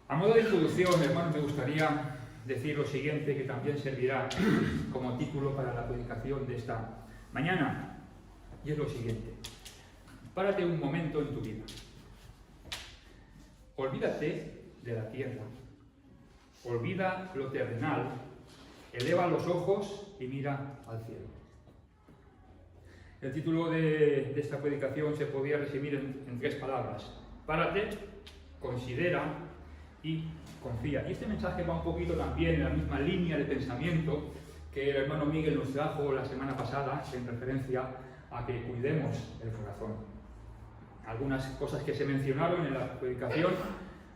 A modo de introducción, hermanos, me gustaría decir lo siguiente, que también servirá como título para la predicación de esta mañana, y es lo siguiente: párate un momento en tu vida, olvídate de la tierra, olvida lo terrenal, eleva los ojos y mira al cielo. El título de esta predicación se podría resumir en tres palabras: párate, considera y confía. Y este mensaje va un poquito también en la misma línea de pensamiento que el hermano Miguel nos trajo la semana pasada, en referencia a que cuidemos el corazón. Algunas cosas que se mencionaron en la predicación,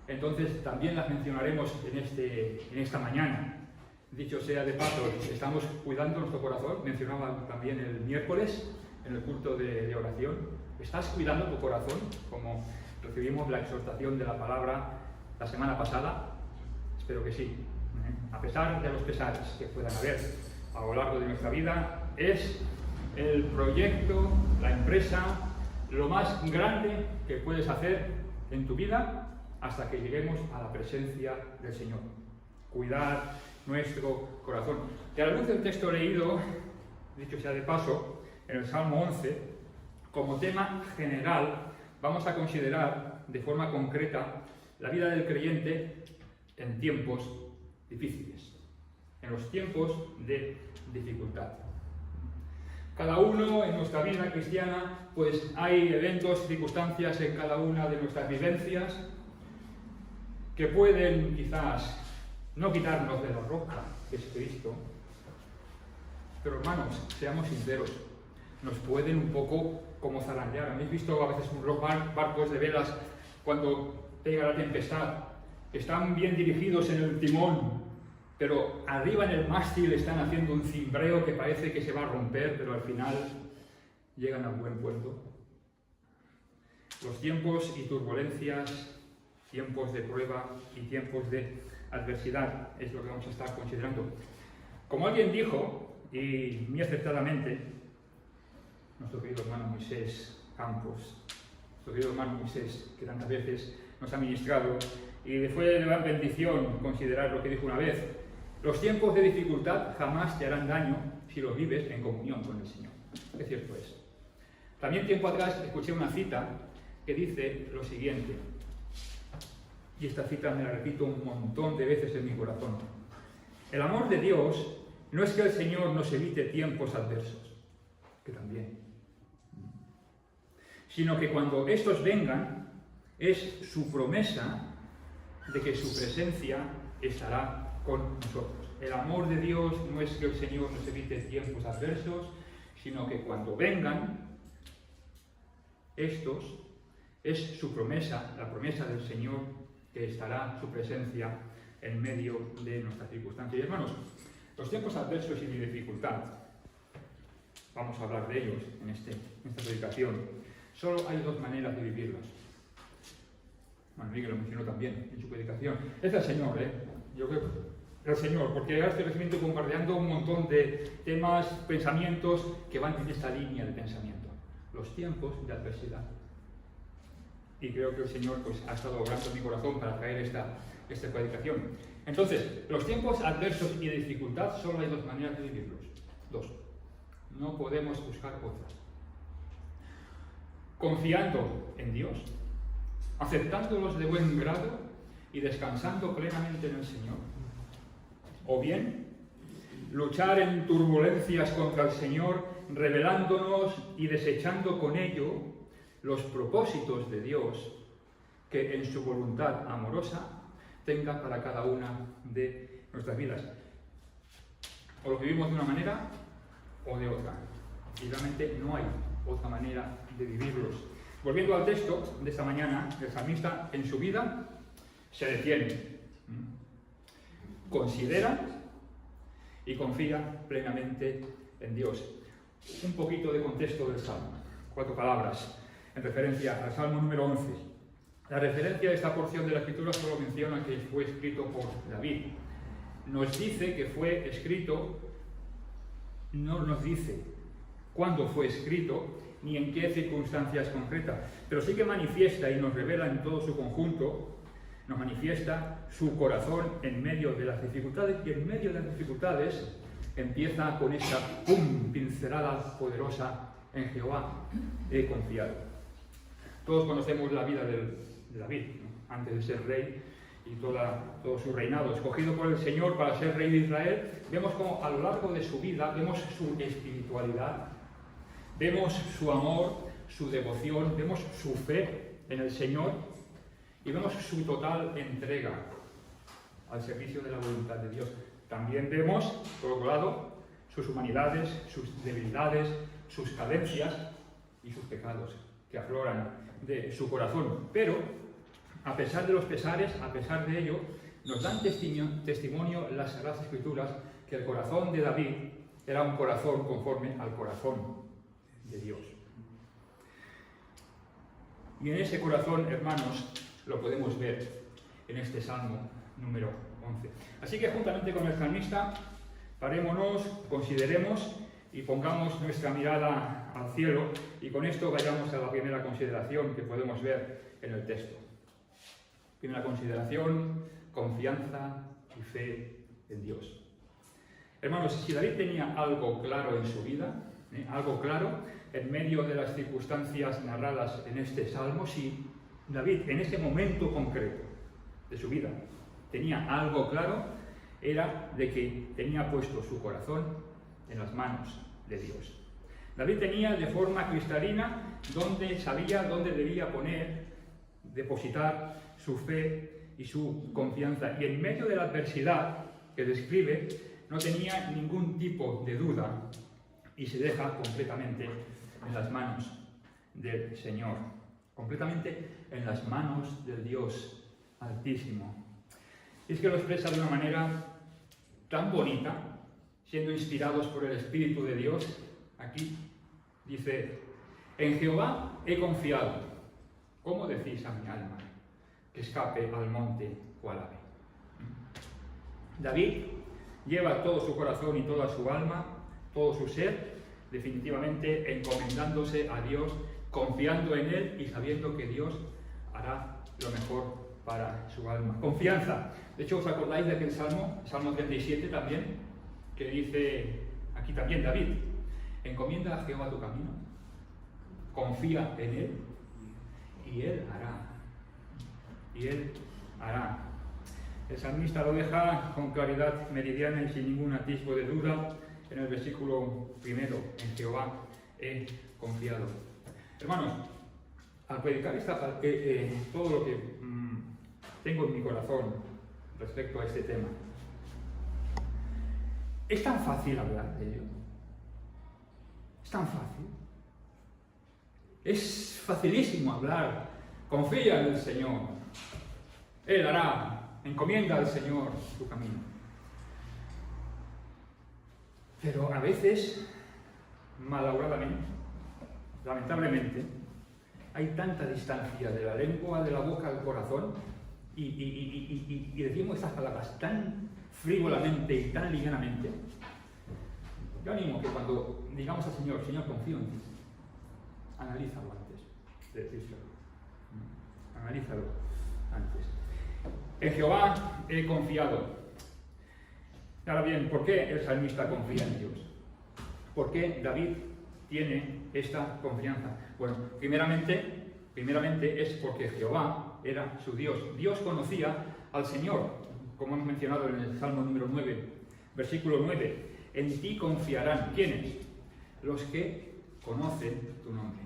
entonces también las mencionaremos en esta mañana. Dicho sea de paso, estamos cuidando nuestro corazón. Mencionaba también el miércoles en el culto de oración. ¿Estás cuidando tu corazón? Como recibimos la exhortación de la palabra la semana pasada. Espero que sí. A pesar de los pesares que puedan haber a lo largo de nuestra vida, es el proyecto, la empresa, lo más grande que puedes hacer en tu vida hasta que lleguemos a la presencia del Señor. Cuidar nuestro corazón. Que a la luz del texto leído, dicho sea de paso, en el Salmo 11, como tema general, vamos a considerar de forma concreta la vida del creyente en tiempos difíciles, en los tiempos de dificultad. Cada uno en nuestra vida cristiana, pues hay eventos, circunstancias en cada una de nuestras vivencias que pueden quizás no quitarnos de la roca que es Cristo, pero hermanos, seamos sinceros, nos pueden un poco como zarandear. ¿Habéis visto a veces unos barcos de velas cuando pega la tempestad? Están bien dirigidos en el timón, pero arriba en el mástil están haciendo un cimbreo que parece que se va a romper, pero al final llegan a buen puerto. Los tiempos y turbulencias, tiempos de prueba y tiempos de adversidad es lo que vamos a estar considerando. Como alguien dijo, y muy acertadamente, nuestro querido hermano Moisés Campos, nuestro querido hermano Moisés, que tantas veces nos ha ministrado, y fue de gran bendición considerar lo que dijo una vez: los tiempos de dificultad jamás te harán daño si los vives en comunión con el Señor. Qué cierto es. También tiempo atrás escuché una cita que dice lo siguiente, y esta cita me la repito un montón de veces en mi corazón: el amor de Dios no es que el Señor nos evite tiempos adversos, que también, sino que cuando estos vengan, es su promesa de que su presencia estará con nosotros. El amor de Dios no es que el Señor nos evite tiempos adversos, sino que cuando vengan estos, es su promesa, la promesa del Señor, que estará su presencia en medio de nuestras circunstancias. Y hermanos, los tiempos adversos y de dificultad, vamos a hablar de ellos en esta predicación. Solo hay dos maneras de vivirlos. Bueno, Miguel lo mencionó también en su predicación. Es el Señor, yo creo el Señor, porque ahora estoy recibiendo bombardeando un montón de temas, pensamientos que van en esta línea de pensamiento. Los tiempos de adversidad. Y creo que el Señor pues, ha estado obrando en mi corazón para traer esta predicación. Entonces, los tiempos adversos y de dificultad solo hay dos maneras de vivirlos. Dos. No podemos buscar otras. Confiando en Dios, aceptándolos de buen grado y descansando plenamente en el Señor. O bien, luchar en turbulencias contra el Señor, rebelándonos y desechando con ello los propósitos de Dios que en su voluntad amorosa tenga para cada una de nuestras vidas. O lo vivimos de una manera o de otra. Y realmente no hay otra manera de vivirlos. Volviendo al texto de esta mañana, el salmista en su vida se detiene, considera y confía plenamente en Dios. Un poquito de contexto del Salmo, 4 palabras en referencia al Salmo número 11. La referencia de esta porción de la Escritura solo menciona que fue escrito por David. Nos dice que fue escrito, no nos dice cuándo fue escrito, ni en qué circunstancias concretas, pero sí que manifiesta y nos revela en todo su conjunto nos manifiesta su corazón en medio de las dificultades, y en medio de las dificultades empieza con esta pincelada poderosa: en Jehová he confiado. Todos conocemos la vida de David, ¿no? Antes de ser rey, y todo su reinado, escogido por el Señor para ser rey de Israel. Vemos como a lo largo de su vida vemos su espiritualidad, vemos su amor, su devoción, vemos su fe en el Señor, y vemos su total entrega al servicio de la voluntad de Dios. También vemos, por otro lado, sus humanidades, sus debilidades, sus carencias y sus pecados que afloran de su corazón. Pero, a pesar de los pesares, a pesar de ello, nos dan testimonio las Sagradas Escrituras que el corazón de David era un corazón conforme al corazón de Dios. Y en ese corazón, hermanos, lo podemos ver en este Salmo número 11. Así que, juntamente con el salmista, parémonos, consideremos y pongamos nuestra mirada al cielo, y con esto vayamos a la primera consideración que podemos ver en el texto. Primera consideración: confianza y fe en Dios. Hermanos, si David tenía algo claro en su vida, algo claro en medio de las circunstancias narradas en este salmo, si David en ese momento concreto de su vida tenía algo claro, era de que tenía puesto su corazón en las manos de Dios. David tenía de forma cristalina sabía dónde debía depositar su fe y su confianza, y en medio de la adversidad que describe no tenía ningún tipo de duda y se deja completamente en las manos del Señor, completamente en las manos del Dios Altísimo. Y es que lo expresa de una manera tan bonita, siendo inspirados por el Espíritu de Dios. Aquí dice: en Jehová he confiado. ¿Cómo decís a mi alma que escape al monte o al ave? David lleva todo su corazón y toda su alma, todo su ser, definitivamente encomendándose a Dios, confiando en Él y sabiendo que Dios hará lo mejor para su alma. Confianza. De hecho, ¿os acordáis de aquel Salmo 37 también? Que dice, aquí también David: encomienda a Jehová tu camino, confía en Él, y Él hará. Y Él hará. El salmista lo deja con claridad meridiana y sin ningún atisbo de duda en el versículo primero: en Jehová he confiado. Hermanos, al predicar todo lo que tengo en mi corazón respecto a este tema, ¿es tan fácil hablar de ello? ¿Es tan fácil? Es facilísimo hablar: confía en el Señor, Él hará, encomienda al Señor tu camino. Pero a veces, malauradamente, lamentablemente, hay tanta distancia de la lengua, de la boca al corazón, y decimos estas palabras tan frívolamente y tan livianamente. Yo animo que cuando digamos al Señor: Señor, confío en ti, analízalo antes de decírselo. Analízalo antes. En Jehová he confiado. Ahora bien, ¿por qué el salmista confía en Dios? ¿Por qué David tiene esta confianza? Bueno, primeramente es porque Jehová era su Dios. Dios conocía al Señor, como hemos mencionado en el Salmo número 9, versículo 9. En ti confiarán. ¿Quiénes? Los que conocen tu nombre.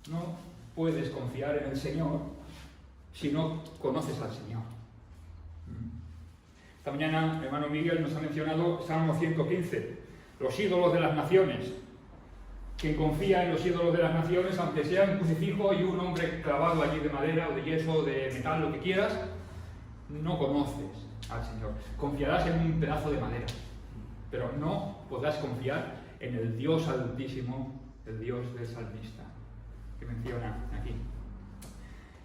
No puedes confiar en el Señor si no conoces al Señor. Esta mañana, hermano Miguel nos ha mencionado Salmo 115, los ídolos de las naciones. Quien confía en los ídolos de las naciones, aunque sea un crucifijo y un hombre clavado allí de madera o de yeso o de metal, lo que quieras, no conoces al Señor. Confiarás en un pedazo de madera, pero no podrás confiar en el Dios Altísimo, el Dios del salmista, que menciona aquí.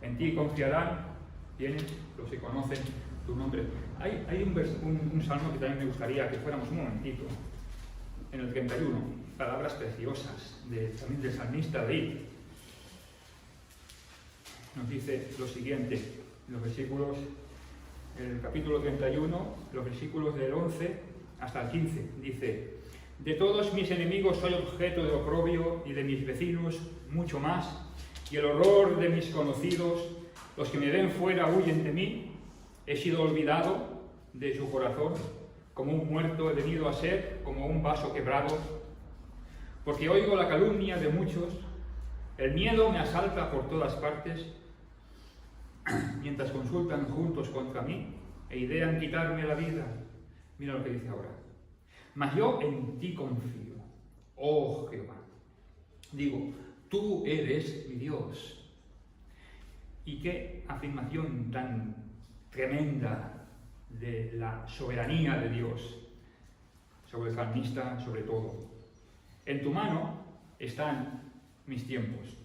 En ti confiarán quienes, los que conocen tu nombre. Hay un salmo que también me gustaría que fuéramos un momentito, en el 31, palabras preciosas también del salmista David. Nos dice lo siguiente: los versículos, el capítulo 31, los versículos del 11 hasta el 15. Dice: de todos mis enemigos soy objeto de oprobio y de mis vecinos mucho más, y el horror de mis conocidos, los que me ven fuera huyen de mí. He sido olvidado de su corazón, como un muerto he venido a ser, como un vaso quebrado, porque oigo la calumnia de muchos, el miedo me asalta por todas partes, mientras consultan juntos contra mí e idean quitarme la vida. Mira lo que dice ahora: mas yo en ti confío, oh Jehová. Digo, tú eres mi Dios. Y qué afirmación tan tremenda de la soberanía de Dios sobre el salmista, sobre todo. En tu mano están mis tiempos.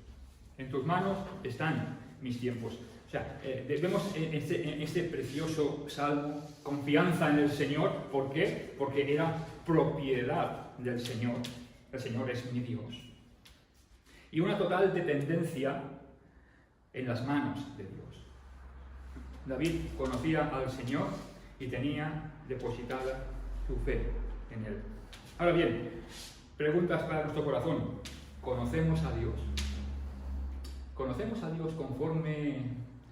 En tus manos están mis tiempos. O sea, vemos en este precioso salmo confianza en el Señor. ¿Por qué? Porque era propiedad del Señor. El Señor es mi Dios. Y una total dependencia en las manos de Dios. David conocía al Señor y tenía depositada su fe en Él. Ahora bien, preguntas para nuestro corazón. ¿Conocemos a Dios? ¿Conocemos a Dios conforme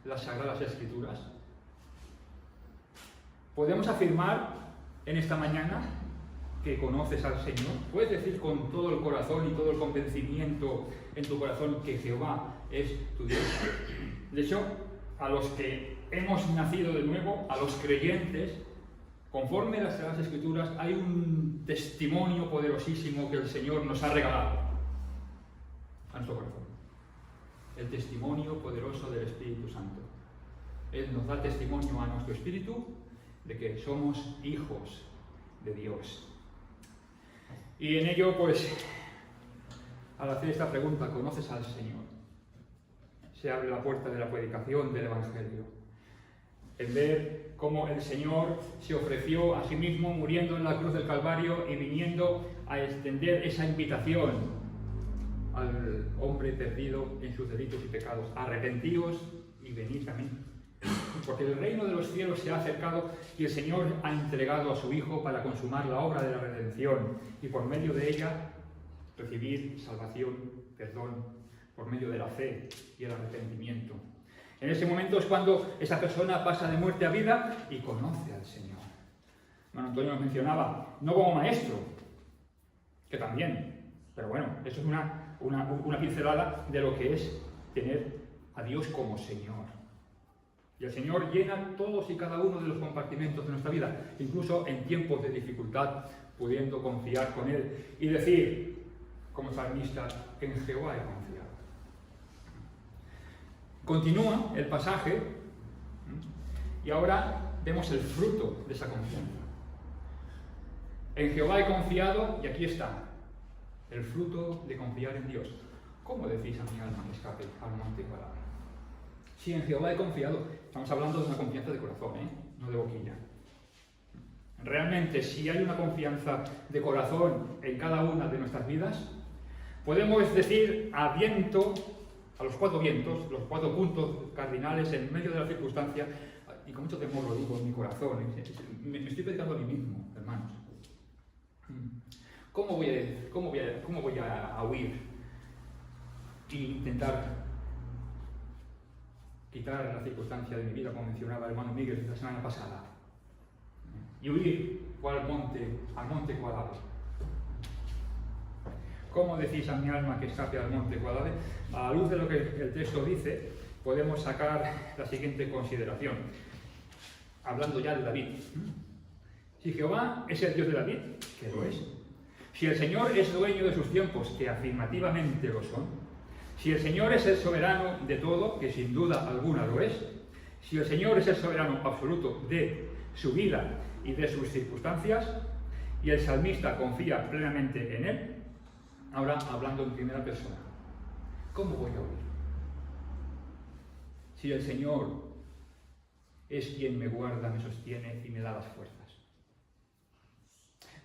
las Sagradas Escrituras? ¿Podemos afirmar en esta mañana que conoces al Señor? ¿Puedes decir con todo el corazón y todo el convencimiento en tu corazón que Jehová es tu Dios? De hecho, a los que hemos nacido de nuevo, a los creyentes, conforme a las Sagradas Escrituras, hay un testimonio poderosísimo que el Señor nos ha regalado a nuestro corazón. El testimonio poderoso del Espíritu Santo. Él nos da testimonio a nuestro espíritu de que somos hijos de Dios. Y en ello, pues, al hacer esta pregunta, ¿conoces al Señor?, se abre la puerta de la predicación del Evangelio. En ver cómo el Señor se ofreció a sí mismo muriendo en la cruz del Calvario y viniendo a extender esa invitación al hombre perdido en sus delitos y pecados: arrepentíos y venid a mí, porque el reino de los cielos se ha acercado y el Señor ha entregado a su Hijo para consumar la obra de la redención y por medio de ella recibir salvación, perdón, por medio de la fe y el arrepentimiento. En ese momento es cuando esa persona pasa de muerte a vida y conoce al Señor. Hermano Antonio nos mencionaba, no como maestro, que también, pero bueno, eso es una pincelada de lo que es tener a Dios como Señor. Y el Señor llena todos y cada uno de los compartimentos de nuestra vida, incluso en tiempos de dificultad, pudiendo confiar con Él y decir, como salmista, en Jehová he confiado. Continúa el pasaje y ahora vemos el fruto de esa confianza. En Jehová he confiado y aquí está el fruto de confiar en Dios. ¿Cómo decís a mi alma que escape al monte Guadalajara? Si en Jehová he confiado, estamos hablando de una confianza de corazón, no de boquilla. Realmente, si hay una confianza de corazón en cada una de nuestras vidas, podemos decir a viento, a los cuatro vientos, los cuatro puntos cardinales en medio de la circunstancia, y con mucho temor lo digo en mi corazón, me estoy predicando a mí mismo, hermanos. ¿Cómo voy a huir e intentar quitar la circunstancia de mi vida, como mencionaba el hermano Miguel la semana pasada? Y huir al monte Guadalajara. ¿Cómo decís a mi alma que escape al monte Guadalajara? A la luz de lo que el texto dice, podemos sacar la siguiente consideración. Hablando ya de David. Si Jehová es el Dios de David, que lo es. Si el Señor es dueño de sus tiempos, que afirmativamente lo son. Si el Señor es el soberano de todo, que sin duda alguna lo es. Si el Señor es el soberano absoluto de su vida y de sus circunstancias, y el salmista confía plenamente en Él, ahora hablando en primera persona, ¿cómo voy a huir? Si el Señor es quien me guarda, me sostiene y me da las fuerzas.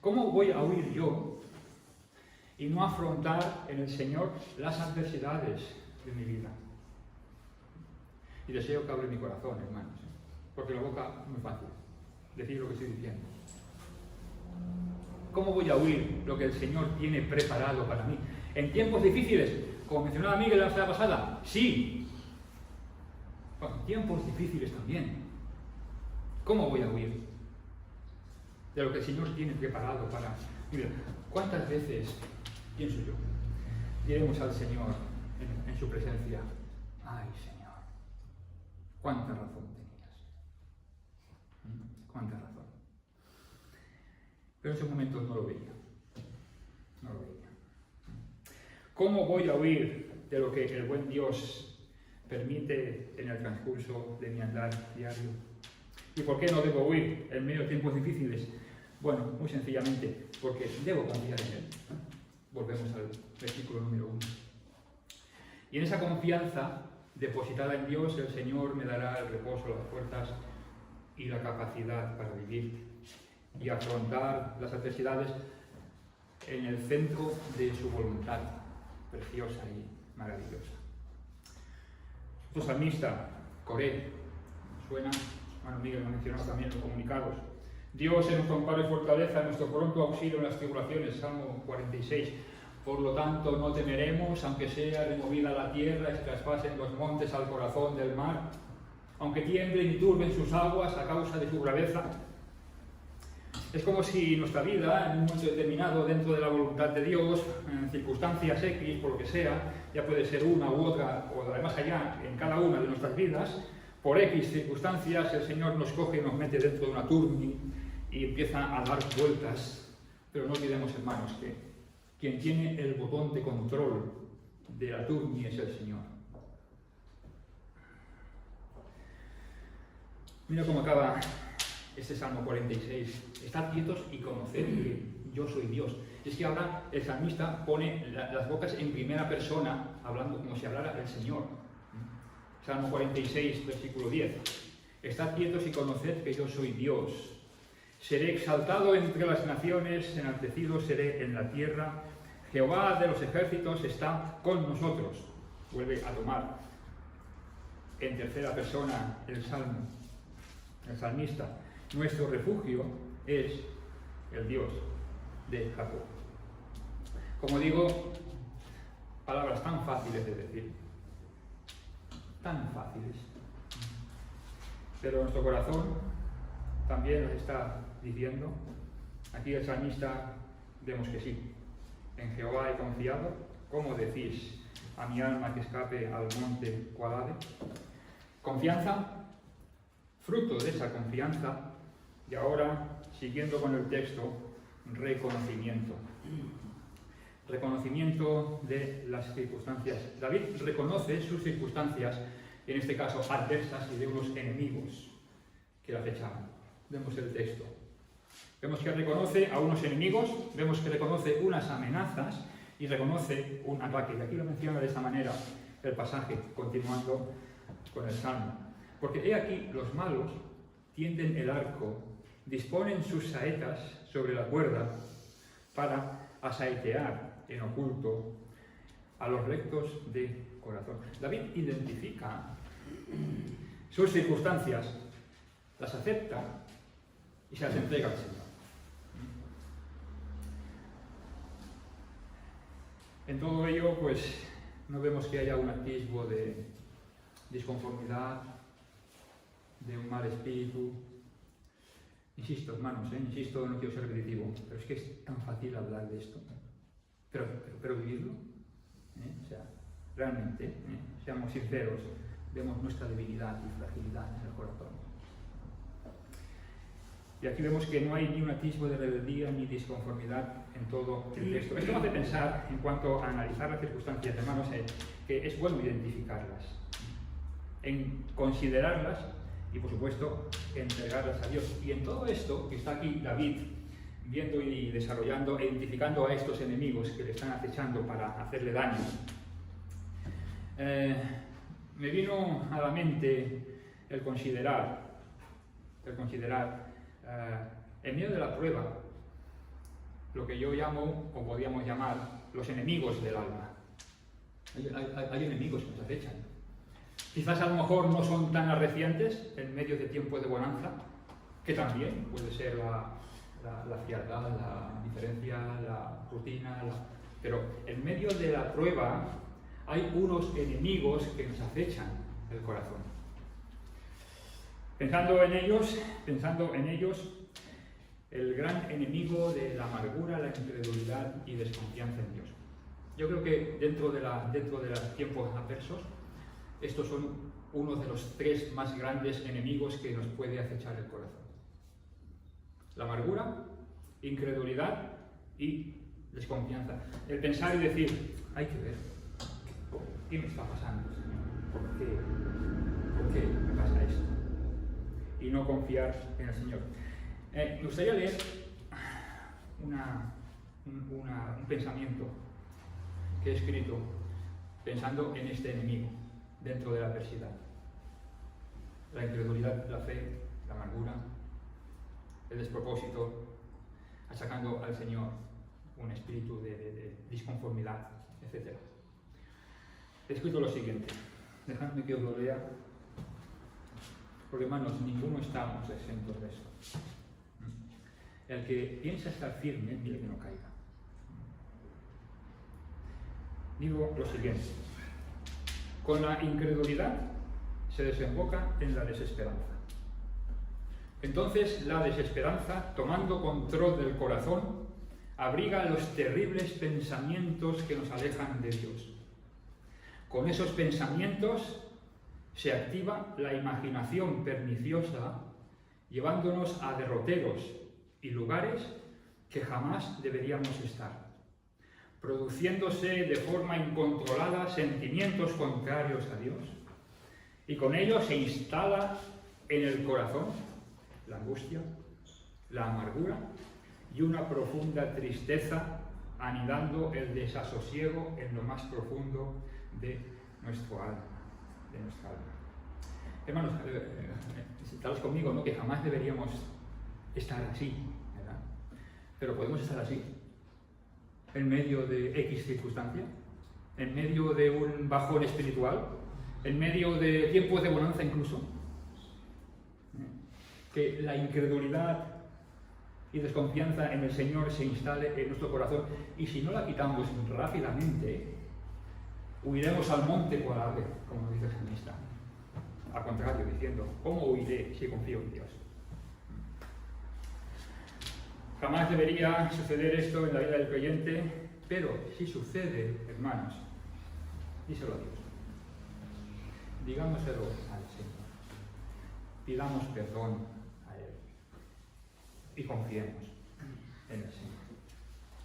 ¿Cómo voy a huir yo y no afrontar en el Señor las adversidades de mi vida? Y deseo que hable mi corazón, hermanos, porque la boca es muy fácil decir lo que estoy diciendo. ¿Cómo voy a oír lo que el Señor tiene preparado para mí? En tiempos difíciles, como mencionaba Miguel la semana pasada, sí. Bueno, en tiempos difíciles también. ¿Cómo voy a oír de lo que el Señor tiene preparado para mí? Mira, ¿cuántas veces, pienso yo, diremos al Señor en su presencia: ay, Señor, cuánta razón tenías? Cuánta razón. Pero en esos momentos no lo veía. No lo veía. ¿Cómo voy a oír de lo que el buen Dios permite en el transcurso de mi andar diario? ¿Y por qué no debo huir en medio de tiempos difíciles? Bueno, muy sencillamente, porque debo confiar en Él. Volvemos al versículo número 1. Y en esa confianza depositada en Dios, el Señor me dará el reposo, las fuerzas y la capacidad para vivir y afrontar las adversidades en el centro de su voluntad, preciosa y maravillosa. Otro salmista, Coré, ¿suena? Bueno, Miguel lo ha mencionado también en los comunicados. Dios es nuestro amparo y fortaleza, nuestro pronto auxilio en las tribulaciones, Salmo 46. Por lo tanto, no temeremos, aunque sea removida la tierra y se traspasen los montes al corazón del mar, aunque tiemblen y turben sus aguas a causa de su braveza. Es como si nuestra vida, en un momento determinado, dentro de la voluntad de Dios, en circunstancias X, por lo que sea, ya puede ser una u otra, o además allá, en cada una de nuestras vidas, por X circunstancias, el Señor nos coge y nos mete dentro de una turbi y empieza a dar vueltas. Pero no olvidemos, hermanos, que quien tiene el botón de control de la turbi es el Señor. Mira cómo acaba este Salmo 46. Estad quietos y conoced que yo soy Dios. Es que ahora el salmista pone las bocas en primera persona, hablando como si hablara el Señor. Salmo 46, versículo 10. Estad quietos y conoced que yo soy Dios. Seré exaltado entre las naciones, enaltecido seré en la tierra. Jehová de los ejércitos está con nosotros. Vuelve a tomar en tercera persona el Salmo, el salmista. Nuestro refugio es el Dios de Jacob. Como digo, palabras tan fáciles de decir, tan fáciles, pero nuestro corazón también nos está diciendo. Aquí el salmista vemos que sí. En Jehová he confiado. ¿Cómo decís a mi alma que escape al monte cual ave? Confianza, fruto de esa confianza. Y ahora, siguiendo con el texto, reconocimiento. Reconocimiento de las circunstancias. David reconoce sus circunstancias, en este caso adversas, y de unos enemigos que le acechaban. Vemos el texto. Vemos que reconoce a unos enemigos, vemos que reconoce unas amenazas y reconoce un ataque. Y aquí lo menciona de esta manera el pasaje, continuando con el Salmo. Porque he aquí, los malos tienden el arco, disponen sus saetas sobre la cuerda para asaetear en oculto a los rectos de corazón. David identifica sus circunstancias, las acepta y se las entrega al Señor. En todo ello, pues, no vemos que haya un atisbo de disconformidad, de un mal espíritu. Insisto, hermanos, insisto, no quiero ser repetitivo, pero es que es tan fácil hablar de esto. Pero vivirlo, o sea, realmente, seamos sinceros, vemos nuestra debilidad y fragilidad en el corazón. Y aquí vemos que no hay ni un atisbo de rebeldía ni disconformidad en todo el texto. Esto me hace pensar, en cuanto a analizar las circunstancias, hermanos, que es bueno identificarlas, en considerarlas y, por supuesto, entregarlas a Dios. Y en todo esto que está aquí David viendo y desarrollando, identificando a estos enemigos que le están acechando para hacerle daño, me vino a la mente el considerar en medio de la prueba, lo que yo llamo, o podríamos llamar, los enemigos del alma. Hay enemigos que nos acechan. Quizás a lo mejor no son tan arreciantes en medio de tiempos de bonanza, que también puede ser la frialdad, la indiferencia, la rutina, pero en medio de la prueba hay unos enemigos que nos acechan el corazón. Pensando en ellos, el gran enemigo de la amargura, la incredulidad y desconfianza en Dios. Yo creo que dentro de los tiempos adversos, estos son uno de los tres más grandes enemigos que nos puede acechar el corazón. La amargura, incredulidad y desconfianza. El pensar y decir, hay que ver, ¿qué me está pasando, Señor? ¿Por qué me pasa esto? Y no confiar en el Señor. Me gustaría leer un pensamiento que he escrito pensando en este enemigo dentro de la adversidad. La incredulidad, la fe, la amargura, el despropósito, achacando al Señor un espíritu de disconformidad, etc. He escrito lo siguiente, dejadme que os lo lea, porque hermanos, ninguno estamos exentos de esto. El que piensa estar firme, mire que no caiga. Digo lo siguiente, con la incredulidad se desemboca en la desesperanza. Entonces la desesperanza, tomando control del corazón, abriga los terribles pensamientos que nos alejan de Dios. Con esos pensamientos se activa la imaginación perniciosa, llevándonos a derroteros y lugares que jamás deberíamos estar, produciéndose de forma incontrolada sentimientos contrarios a Dios, y con ello se instala en el corazón la angustia, la amargura y una profunda tristeza, anidando el desasosiego en lo más profundo de nuestro alma, de nuestra alma. Hermanos, estáis conmigo, ¿no? Que jamás deberíamos estar así, ¿verdad? Pero podemos estar así, en medio de X circunstancia, en medio de un bajón espiritual, en medio de tiempos de bonanza incluso, que la incredulidad y desconfianza en el Señor se instale en nuestro corazón, y si no la quitamos rápidamente, huiremos al monte cual ave, como dice el salmista. Al contrario, diciendo, ¿cómo huiré si confío en Dios? Jamás debería suceder esto en la vida del creyente, pero si sucede, hermanos, díselo a Dios. Digámoselo al Señor. Pidamos perdón a Él. Y confiemos en el Señor.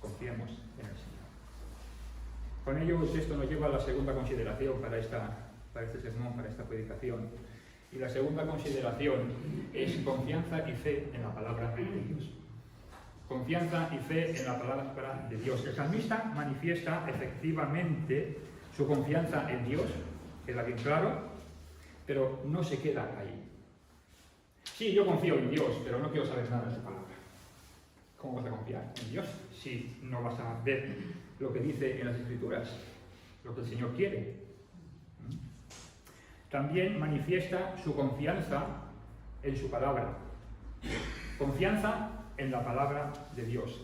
Confiemos en el Señor. Con ello, el texto nos lleva a la segunda consideración para este sermón, para esta predicación. Y la segunda consideración es confianza y fe en la palabra de Dios. Confianza y fe en la palabra de Dios. El salmista manifiesta efectivamente su confianza en Dios, queda bien claro, pero no se queda ahí. Sí, yo confío en Dios, pero no quiero saber nada de su palabra. ¿Cómo vas a confiar en Dios si no vas a ver lo que dice en las Escrituras, lo que el Señor quiere? También manifiesta su confianza en su palabra. Confianza en la palabra de Dios.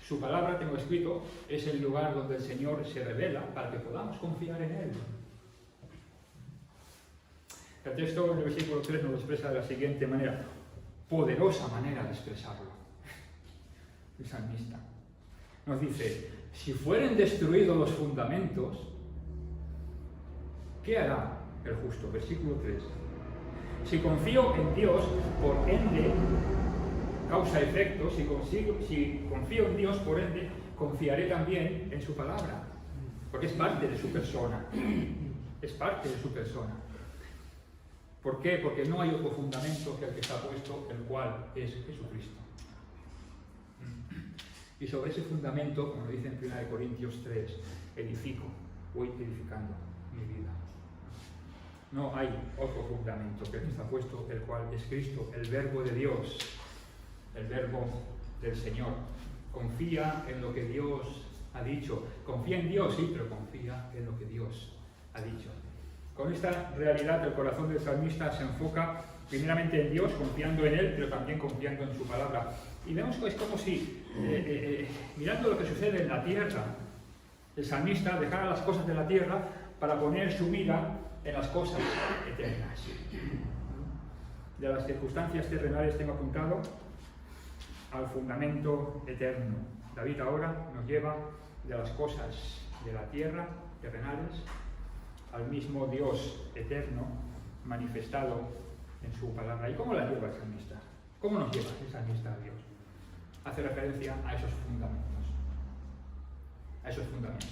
Su palabra, tengo escrito, es el lugar donde el Señor se revela para que podamos confiar en Él. El texto del versículo 3 nos lo expresa de la siguiente manera, poderosa manera de expresarlo. El salmista nos dice, si fueren destruidos los fundamentos, ¿qué hará el justo? Versículo 3. Si confío en Dios, por ende, causa-efecto, si confío en Dios, por ende, confiaré también en su palabra, porque es parte de su persona. Es parte de su persona. ¿Por qué? Porque no hay otro fundamento que el que está puesto, el cual es Jesucristo. Y sobre ese fundamento, como dice en 1 Corintios 3, edifico, voy edificando mi vida. No hay otro fundamento que el que está puesto, el cual es Cristo, el Verbo de Dios, el Verbo del Señor. Confía en lo que Dios ha dicho. Confía en Dios, sí, pero confía en lo que Dios ha dicho. Con esta realidad, el corazón del salmista se enfoca primeramente en Dios, confiando en Él, pero también confiando en su palabra. Y vemos que es como si, mirando lo que sucede en la tierra, el salmista dejara las cosas de la tierra para poner su mira en las cosas eternas. De las circunstancias terrenales tengo apuntado al fundamento eterno. David ahora nos lleva de las cosas de la tierra, terrenales, al mismo Dios eterno manifestado en su palabra. ¿Y cómo la lleva el salmista? ¿Cómo nos lleva el salmista a Dios? Hace referencia a esos fundamentos. A esos fundamentos.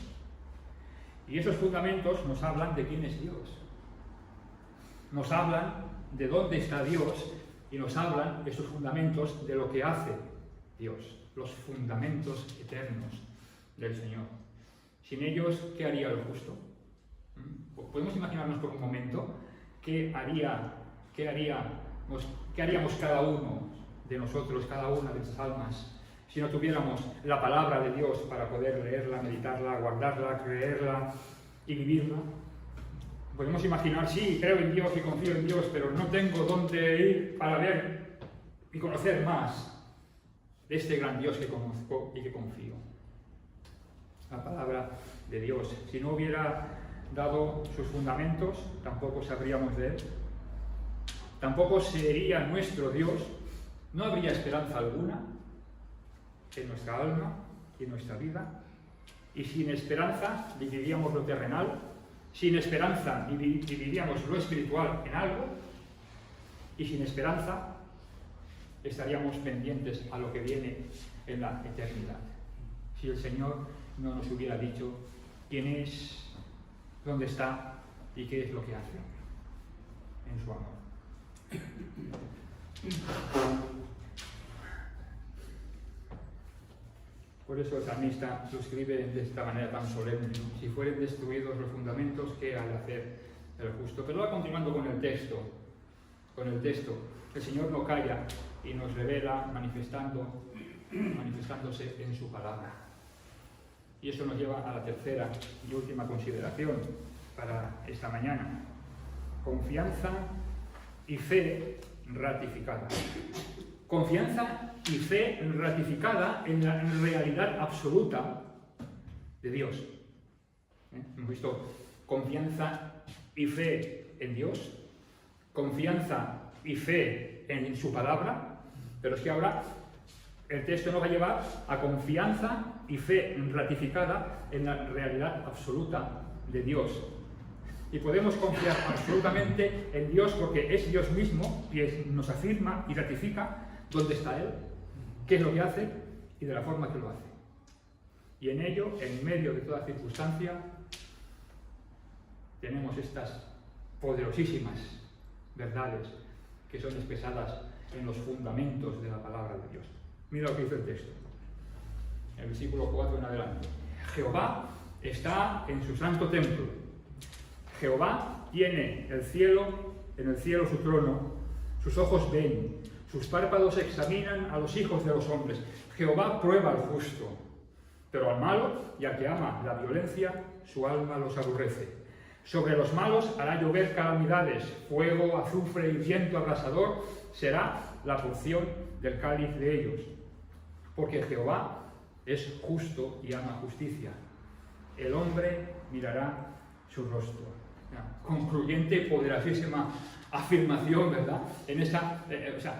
Y esos fundamentos nos hablan de quién es Dios. Nos hablan de dónde está Dios y nos hablan, esos fundamentos, de lo que hace Dios. Los fundamentos eternos del Señor. Sin ellos, ¿qué haría el justo? Podemos imaginarnos por un momento qué haríamos cada uno de nosotros, cada una de nuestras almas, si no tuviéramos la palabra de Dios para poder leerla, meditarla, guardarla, creerla y vivirla. Podemos imaginar, sí, creo en Dios y confío en Dios, pero no tengo dónde ir para ver y conocer más de este gran Dios que conozco y que confío. La palabra de Dios, si no hubiera dado sus fundamentos, tampoco sabríamos de Él, tampoco sería nuestro Dios, no habría esperanza alguna en nuestra alma y en nuestra vida, y sin esperanza viviríamos lo terrenal, sin esperanza viviríamos lo espiritual en algo, y sin esperanza estaríamos pendientes a lo que viene en la eternidad. Si el Señor no nos hubiera dicho quién es, dónde está y qué es lo que hace en su amor. Por eso el salmista lo escribe de esta manera tan solemne, ¿no? Si fueren destruidos los fundamentos, ¿qué ha de hacer el justo? Pero va continuando con el texto. El Señor no calla y nos revela manifestándose en su palabra. Y eso nos lleva a la tercera y última consideración para esta mañana. Confianza y fe ratificada. Confianza y fe ratificada en la realidad absoluta de Dios. Hemos visto confianza y fe en Dios, confianza y fe en su palabra, pero es que ahora el texto nos va a llevar a confianza y fe ratificada en la realidad absoluta de Dios. Y podemos confiar absolutamente en Dios porque es Dios mismo quien nos afirma y ratifica dónde está Él, qué es lo que hace y de la forma que lo hace. Y en ello, en medio de toda circunstancia, tenemos estas poderosísimas verdades que son expresadas en los fundamentos de la palabra de Dios. Mira lo que dice el texto, el versículo 4 en adelante. Jehová está en su santo templo. Jehová tiene en el cielo su trono, sus ojos ven, sus párpados examinan a los hijos de los hombres. Jehová prueba al justo, pero al malo y al que ama la violencia, su alma los aborrece. Sobre los malos hará llover calamidades, fuego, azufre y viento abrasador será la porción del cáliz de ellos. Porque Jehová es justo y ama justicia. El hombre mirará su rostro. Concluyente, poderosísima afirmación, ¿verdad?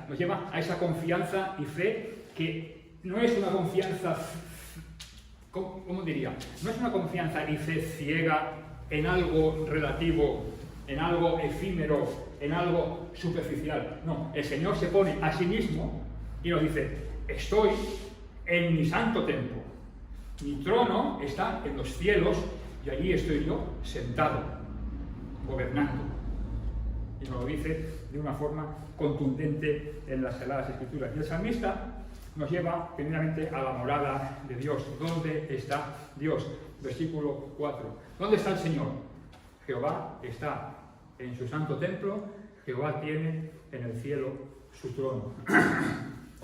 Nos lleva a esa confianza y fe que no es una confianza, ¿cómo diría? No es una confianza y fe ciega en algo relativo, en algo efímero, en algo superficial. No, el Señor se pone a sí mismo y nos dice: estoy en mi santo templo, mi trono está en los cielos y allí estoy yo sentado, gobernando. Y nos lo dice de una forma contundente en las Sagradas Escrituras. Y el salmista nos lleva primeramente a la morada de Dios. ¿Dónde está Dios? Versículo 4. ¿Dónde está el Señor? Jehová está en su santo templo, Jehová tiene en el cielo su trono.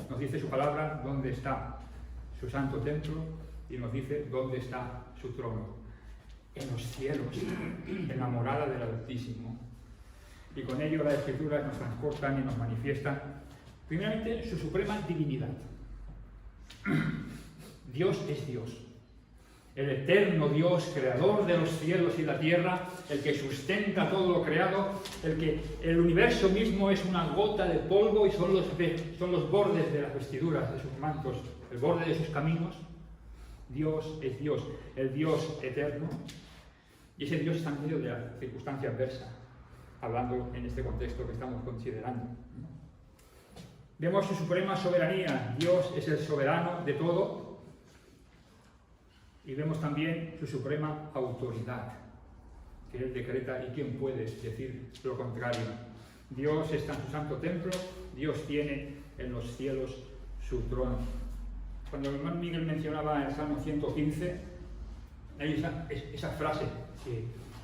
Nos dice su palabra dónde está su santo templo y nos dice dónde está su trono. en los cielos, en la morada del Altísimo. Y con ello las Escrituras nos transportan y nos manifiestan, primeramente, su suprema divinidad. Dios es Dios. El eterno Dios, creador de los cielos y la tierra, el que sustenta todo lo creado, el que el universo mismo es una gota de polvo y son los bordes de las vestiduras, de sus mantos, el borde de sus caminos. Dios es Dios, el Dios eterno, y ese Dios está en medio de la circunstancia adversa, hablando en este contexto que estamos considerando. Vemos su suprema soberanía. Dios es el soberano de todo. Y vemos también su suprema autoridad, que Él decreta, y quién puede decir lo contrario. Dios está en su santo templo, Dios tiene en los cielos su trono. Cuando el hermano Miguel mencionaba en el Salmo 115, hay esa frase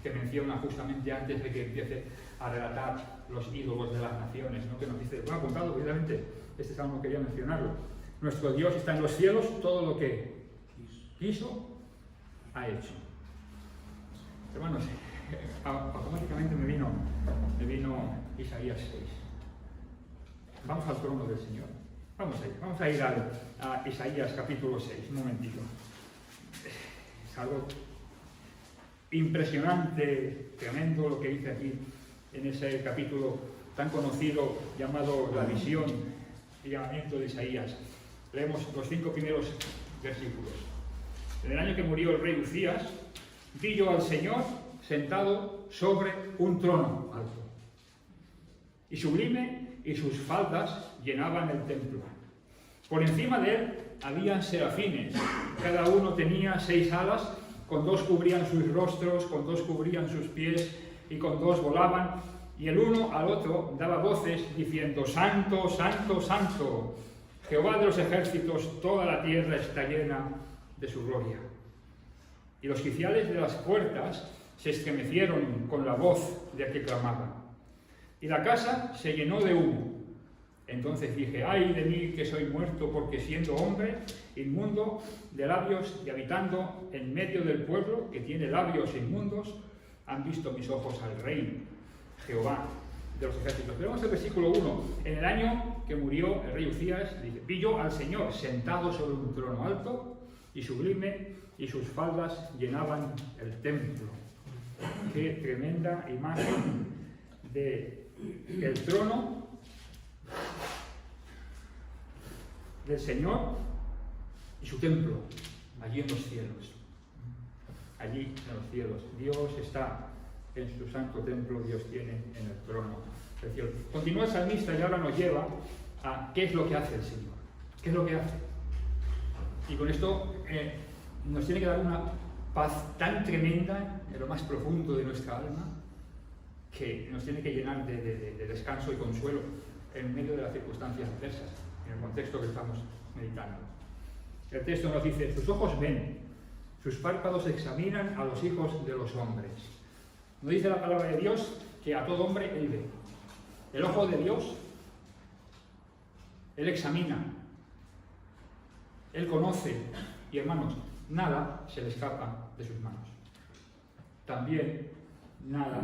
que menciona justamente antes de que empiece a relatar los ídolos de las naciones, ¿no? Que nos dice, bueno, apuntado, precisamente, este salmo quería mencionarlo. Nuestro Dios está en los cielos, todo lo que quiso, ha hecho. Hermanos, automáticamente me vino Isaías 6. Vamos al trono del Señor. Vamos a ir a Isaías capítulo 6, un momentito. Es algo impresionante, tremendo lo que dice aquí en ese capítulo tan conocido llamado La visión y llamamiento de Isaías. Leemos los 5 primeros versículos. En el año que murió el rey Uzías, vi yo al Señor sentado sobre un trono alto, y sublime, y sus faldas llenaban el templo. Por encima de él habían serafines, cada uno tenía 6 alas, con 2 cubrían sus rostros, con 2 cubrían sus pies, y con 2 volaban, y el uno al otro daba voces diciendo: Santo, Santo, Santo, Jehová de los ejércitos, toda la tierra está llena de su gloria. Y los oficiales de las puertas se estremecieron con la voz de que clamaba, y la casa se llenó de humo. Entonces dije: ay de mí, que soy muerto, porque siendo hombre inmundo de labios y habitando en medio del pueblo que tiene labios inmundos, han visto mis ojos al Rey, Jehová de los ejércitos. Vemos el versículo 1. En el año que murió el rey Uzías, dice: vi yo al Señor sentado sobre un trono alto y sublime, y sus faldas llenaban el templo. Qué tremenda imagen del trono del Señor y su templo, allí en los cielos. Allí en los cielos. Dios está en su santo templo, Dios tiene en el trono del cielo. Continúa el salmista y ahora nos lleva a qué es lo que hace el Señor. ¿Qué es lo que hace? Y con esto nos tiene que dar una paz tan tremenda en lo más profundo de nuestra alma, que nos tiene que llenar de descanso y consuelo en medio de las circunstancias adversas, en el contexto que estamos meditando. El texto nos dice: sus ojos ven, sus párpados examinan a los hijos de los hombres. Nos dice la palabra de Dios que a todo hombre Él ve. El ojo de Dios, Él examina, Él conoce, y hermanos, nada se le escapa de sus manos. También nada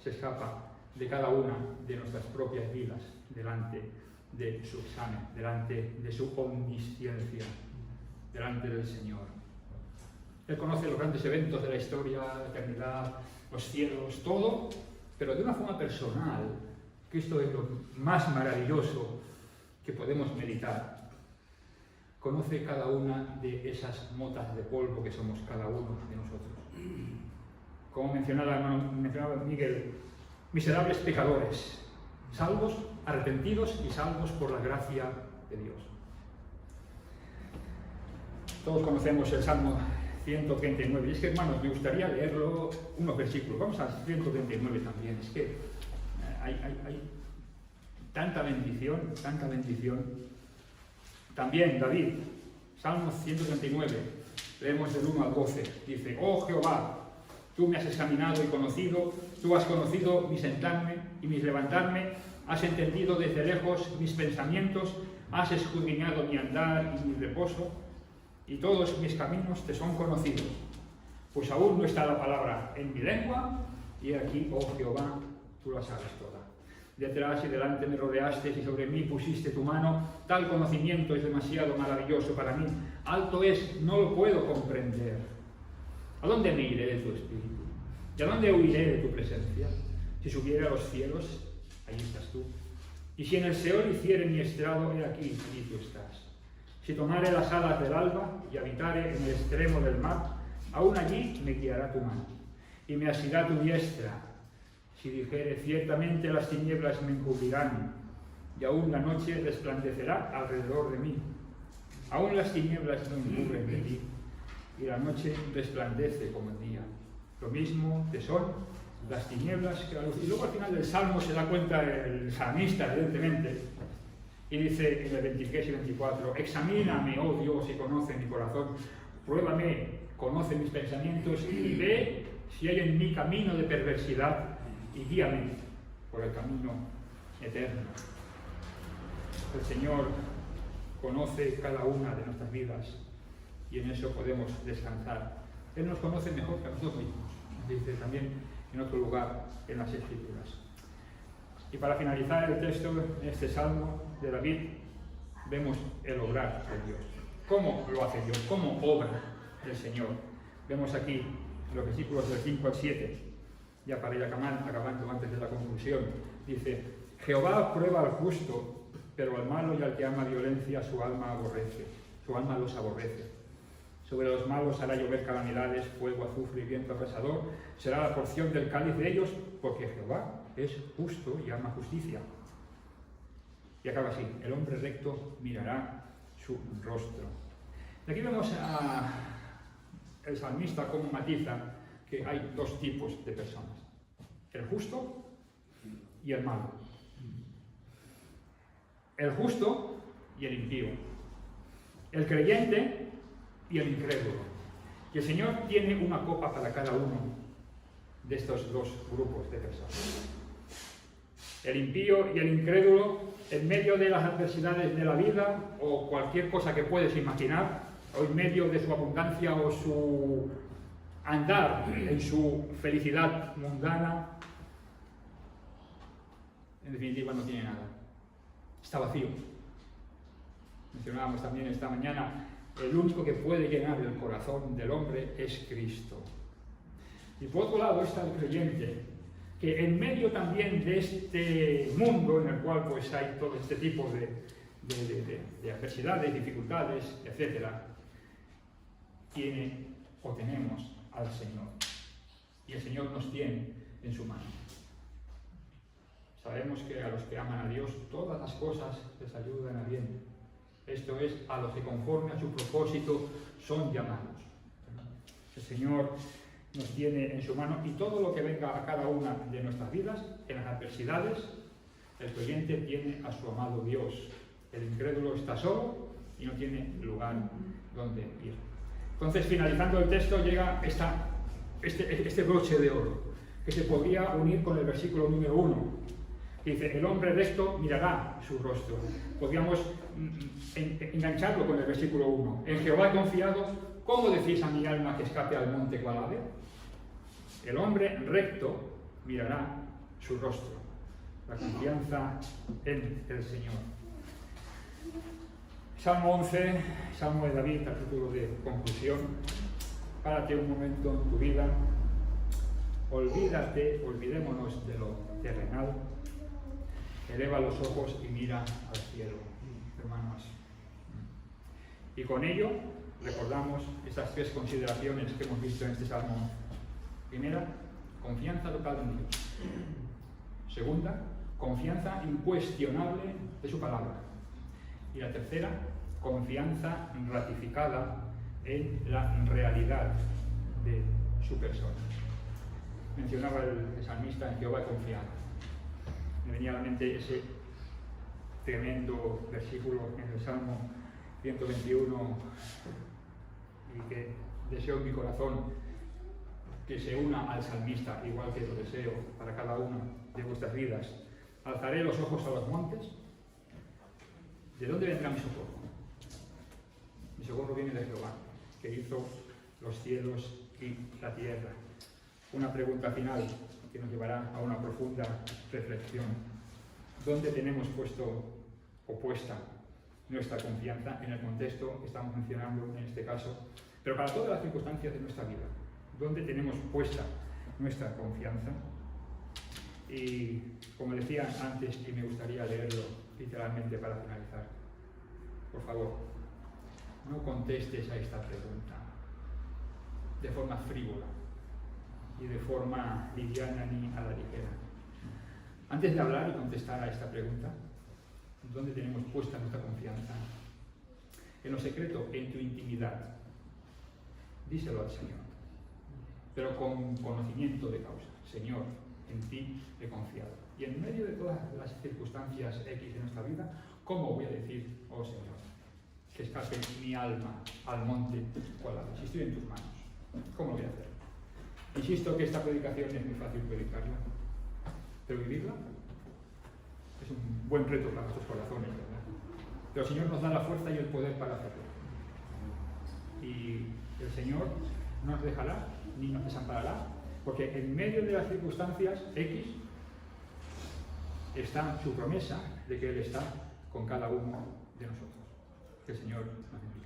se escapa de cada una de nuestras propias vidas delante de su examen, delante de su omnisciencia, delante del Señor. Él conoce los grandes eventos de la historia, la eternidad, los cielos, todo, pero de una forma personal, que esto es lo más maravilloso que podemos meditar. Conoce cada una de esas motas de polvo que somos cada uno de nosotros. Como mencionaba Miguel, miserables pecadores, salvos, arrepentidos y salvos por la gracia de Dios. Todos conocemos el Salmo 139. Y es que, hermanos, me gustaría leerlo unos versículos. Vamos al 139 también. Es que hay tanta bendición, tanta bendición. También David, Salmo 139, leemos del 1 al 12. Dice: oh Jehová, tú me has examinado y conocido, tú has conocido mi sentarme y mi levantarme, has entendido desde lejos mis pensamientos, has escudriñado mi andar y mi reposo, y todos mis caminos te son conocidos. Pues aún no está la palabra en mi lengua, y aquí, oh Jehová, tú la sabes toda. Detrás y delante me rodeaste y sobre mí pusiste tu mano. Tal conocimiento es demasiado maravilloso para mí. Alto es, no lo puedo comprender. ¿A dónde me iré de tu espíritu? ¿Y a dónde huiré de tu presencia? Si subiera a los cielos, allí estás tú. Y si en el Seol hiciere mi estrado, he aquí, allí tú estás. Si tomare las alas del alba y habitare en el extremo del mar, aún allí me guiará tu mano y me asirá tu diestra. Si dijere, ciertamente las tinieblas me encubrirán, y aún la noche resplandecerá alrededor de mí. Aún las tinieblas no encubren de ti, y la noche resplandece como el día. Lo mismo te son las tinieblas que la luz. Y luego al final del Salmo se da cuenta el salmista, evidentemente, y dice en el 23 y 24, examíname, oh Dios, y conoce mi corazón, pruébame, conoce mis pensamientos, y ve si hay en mí camino de perversidad, y guíame por el camino eterno. El Señor conoce cada una de nuestras vidas y en eso podemos descansar. Él nos conoce mejor que a nosotros mismos, dice también en otro lugar en las Escrituras. Y para finalizar el texto, en este Salmo de David, vemos el obrar de Dios. ¿Cómo lo hace Dios? ¿Cómo obra el Señor? Vemos aquí los versículos del 5 al 7. Ya para ir acabando antes de la conclusión, dice, Jehová prueba al justo, pero al malo y al que ama violencia su alma aborrece, su alma los aborrece. Sobre los malos hará llover calamidades, fuego, azufre y viento abrasador, será la porción del cáliz de ellos, porque Jehová es justo y ama justicia. Y acaba así, el hombre recto mirará su rostro. Y aquí vemos el salmista como matiza que hay dos tipos de personas, el justo y el malo. El justo y el impío. El creyente y el incrédulo. Y el Señor tiene una copa para cada uno de estos dos grupos de personas. El impío y el incrédulo, en medio de las adversidades de la vida o cualquier cosa que puedes imaginar, o en medio de su abundancia o su andar en su felicidad mundana, en definitiva no tiene nada. Está vacío. Mencionábamos también esta mañana, el único que puede llenar el corazón del hombre es Cristo. Y por otro lado está el creyente, que en medio también de este mundo en el cual pues hay todo este tipo de adversidades, dificultades, etc., tiene o tenemos al Señor. Y el Señor nos tiene en su mano. Sabemos que a los que aman a Dios todas las cosas les ayudan a bien. Esto es, a los que conforme a su propósito son llamados. El Señor nos tiene en su mano y todo lo que venga a cada una de nuestras vidas, en las adversidades, el creyente tiene a su amado Dios. El incrédulo está solo y no tiene lugar donde ir. Entonces, finalizando el texto, llega este broche de oro, que se podría unir con el versículo número 1. Dice, el hombre recto mirará su rostro. Podríamos engancharlo con el versículo 1. En Jehová he confiado, ¿cómo decís a mi alma que escape al monte cual ave? El hombre recto mirará su rostro. La confianza en el Señor. Salmo 11, Salmo de David, capítulo de conclusión. Párate un momento en tu vida. Olvidémonos de lo terrenal. Eleva los ojos y mira al cielo, hermanos. Y con ello recordamos esas tres consideraciones que hemos visto en este Salmo. Primera, confianza total en Dios. Segunda, confianza incuestionable de su palabra. Y la tercera, confianza ratificada en la realidad de su persona. Mencionaba el salmista, en Jehová he confiado. Me venía a la mente ese tremendo versículo en el Salmo 121 y que deseo en mi corazón que se una al salmista, igual que lo deseo para cada una de vuestras vidas. Alzaré los ojos a los montes. ¿De dónde vendrá mi socorro? Mi socorro viene de Jehová, que hizo los cielos y la tierra. Una pregunta final que nos llevará a una profunda reflexión. ¿Dónde tenemos puesto o puesta nuestra confianza en el contexto que estamos mencionando en este caso, pero para todas las circunstancias de nuestra vida? ¿Dónde tenemos puesta nuestra confianza? Y como decía antes, y me gustaría leerlo literalmente para finalizar, por favor, no contestes a esta pregunta de forma frívola y de forma liviana ni a la ligera. Antes de hablar y contestar a esta pregunta, ¿dónde tenemos puesta nuestra confianza? En lo secreto, en tu intimidad. Díselo al Señor, pero con conocimiento de causa. Señor, en ti he confiado. Y en medio de todas las circunstancias X de nuestra vida, ¿cómo voy a decir, oh Señor, que escape mi alma al monte cuadrado? Si estoy en tus manos, ¿cómo lo voy a hacer? Insisto que esta predicación es muy fácil predicarla, pero vivirla es un buen reto para nuestros corazones, ¿verdad? Pero el Señor nos da la fuerza y el poder para hacerlo. Y el Señor no nos dejará ni nos desamparará, porque en medio de las circunstancias X está su promesa de que Él está con cada uno de nosotros. Que el Señor nos bendiga.